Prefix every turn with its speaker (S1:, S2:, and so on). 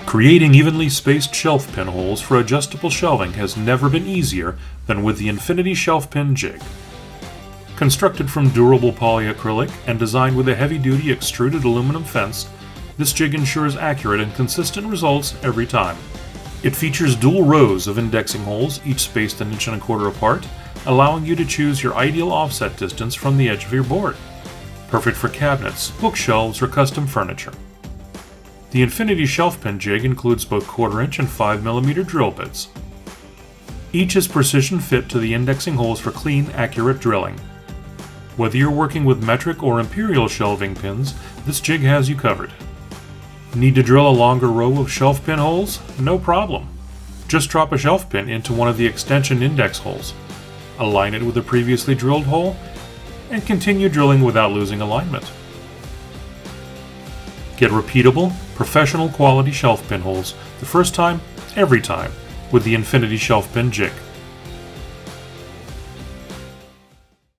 S1: Creating evenly spaced shelf pin holes for adjustable shelving has never been easier than with the Infinity Shelf Pin Jig. Constructed from durable polyacrylic and designed with a heavy-duty extruded aluminum fence, this jig ensures accurate and consistent results every time. It features dual rows of indexing holes, each spaced 1.25 inches apart, allowing you to choose your ideal offset distance from the edge of your board. Perfect for cabinets, bookshelves, or custom furniture. The Infinity Shelf Pin Jig includes both 1/4-inch and 5mm drill bits. Each is precision fit to the indexing holes for clean, accurate drilling. Whether you're working with metric or imperial shelving pins, this jig has you covered. Need to drill a longer row of shelf pin holes? No problem. Just drop a shelf pin into one of the extension index holes, align it with a previously drilled hole, and continue drilling without losing alignment. Get repeatable, professional quality shelf pin holes the first time, every time with the Infinity Shelf Pin Jig.